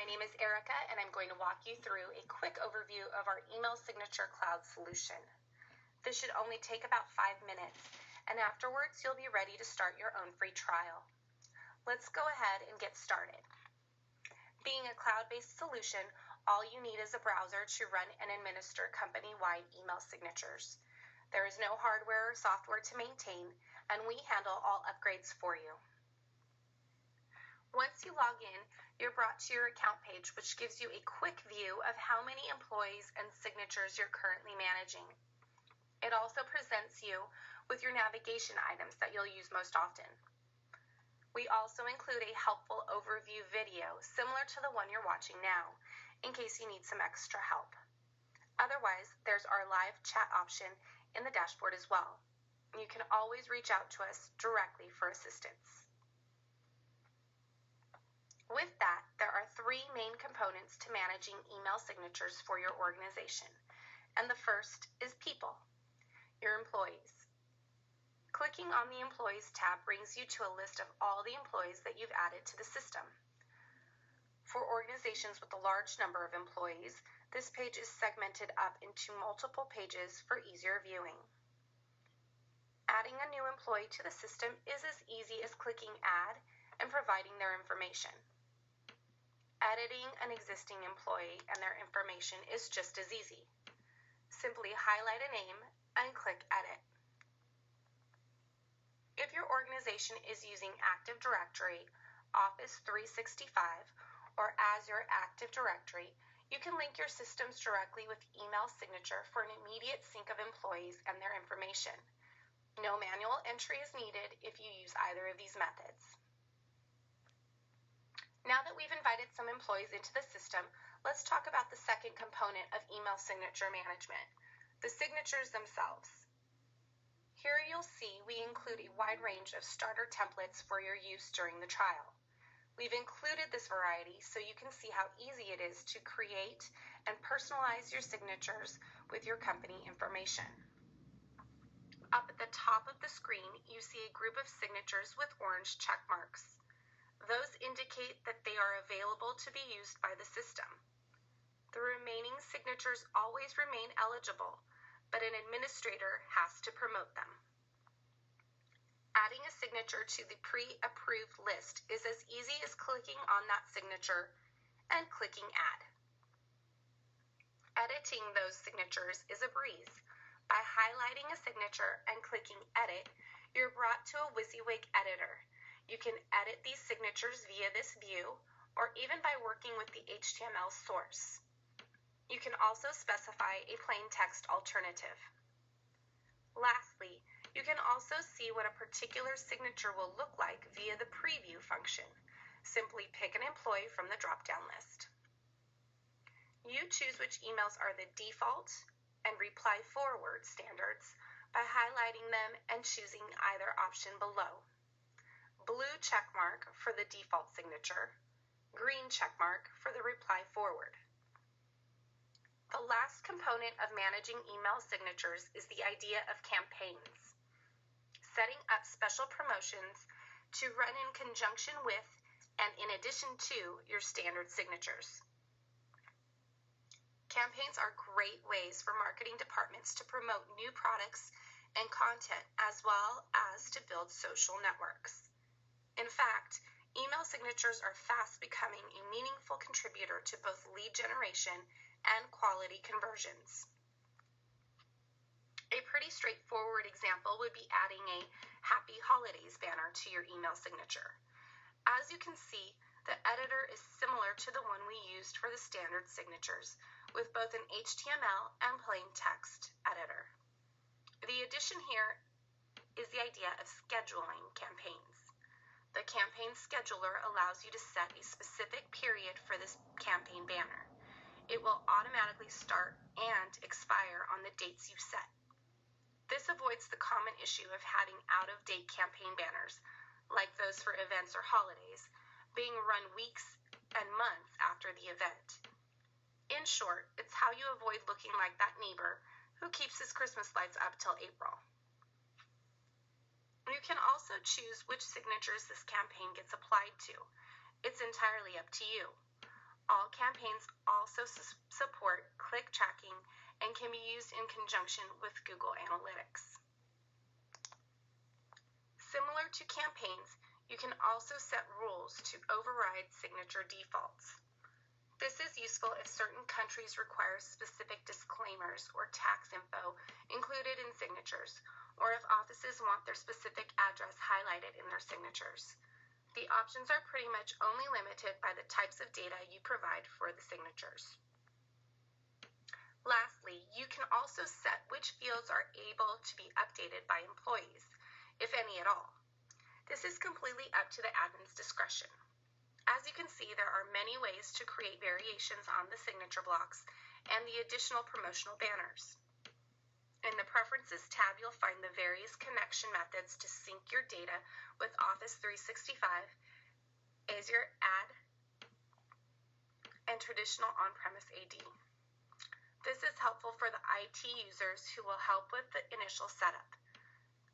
my name is Erica, and I'm going to walk you through a quick overview of our email signature cloud solution. This should only take about 5 minutes, and afterwards you'll be ready to start your own free trial. Let's go ahead and get started. Being a cloud-based solution, all you need is a browser to run and administer company-wide email signatures. There is no hardware or software to maintain, and we handle all upgrades for you. Once you log in, you're brought to your account page, which gives you a quick view of how many employees and signatures you're currently managing. It also presents you with your navigation items that you'll use most often. We also include a helpful overview video similar to the one you're watching now, in case you need some extra help. Otherwise, there's our live chat option in the dashboard as well. You can always reach out to us directly for assistance. With that, there are 3 main components to managing email signatures for your organization, and the first is people, your employees. Clicking on the Employees tab brings you to a list of all the employees that you've added to the system. For organizations with a large number of employees, this page is segmented up into multiple pages for easier viewing. Adding a new employee to the system is as easy as clicking Add and providing their information. Editing an existing employee and their information is just as easy. Simply highlight a name and click Edit. If your organization is using Active Directory, Office 365, or Azure Active Directory, you can link your systems directly with email signature for an immediate sync of employees and their information. No manual entry is needed if you use either of these methods. Now that we've invited some employees into the system, let's talk about the second component of email signature management, the signatures themselves. Here you'll see we include a wide range of starter templates for your use during the trial. We've included this variety so you can see how easy it is to create and personalize your signatures with your company information. Up at the top of the screen, you see a group of signatures with orange check marks. Those indicate that they are available to be used by the system. The remaining signatures always remain eligible, but an administrator has to promote them. Adding a signature to the pre-approved list is as easy as clicking on that signature and clicking Add. Editing those signatures is a breeze. By highlighting a signature and clicking Edit, you're brought to a WYSIWYG editor. You can edit these signatures via this view, or even by working with the HTML source. You can also specify a plain text alternative. Lastly, you can also see what a particular signature will look like via the preview function. Simply pick an employee from the drop-down list. You choose which emails are the default and reply forward standards by highlighting them and choosing either option below. Blue checkmark for the default signature, green checkmark for the reply forward. The last component of managing email signatures is the idea of campaigns. Setting up special promotions to run in conjunction with and in addition to your standard signatures. Campaigns are great ways for marketing departments to promote new products and content as well as to build social networks. In fact, email signatures are fast becoming a meaningful contributor to both lead generation and quality conversions. A pretty straightforward example would be adding a Happy Holidays banner to your email signature. As you can see, the editor is similar to the one we used for the standard signatures, with both an HTML and plain text editor. The addition here is the idea of scheduling campaigns. The campaign scheduler allows you to set a specific period for this campaign banner. It will automatically start and expire on the dates you've set. This avoids the common issue of having out-of-date campaign banners, like those for events or holidays, being run weeks and months after the event. In short, it's how you avoid looking like that neighbor who keeps his Christmas lights up till April. You can also choose which signatures this campaign gets applied to. It's entirely up to you. All campaigns also support click tracking and can be used in conjunction with Google Analytics. Similar to campaigns, you can also set rules to override signature defaults. This is useful if certain countries require specific disclaimers or tax info included in signatures, or if offices want their specific address highlighted in their signatures. The options are pretty much only limited by the types of data you provide for the signatures. Lastly, you can also set which fields are able to be updated by employees, if any at all. This is completely up to the admin's discretion. As you can see, there are many ways to create variations on the signature blocks and the additional promotional banners. In the Preferences tab, you'll find the various connection methods to sync your data with Office 365, Azure Ad, and traditional on-premise AD. This is helpful for the IT users who will help with the initial setup.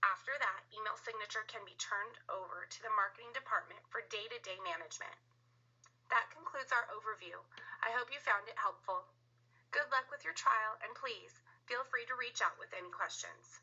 After that, email signature can be turned over to the marketing department for day-to-day management. That concludes our overview. I hope you found it helpful. Good luck with your trial, and please feel free to reach out with any questions.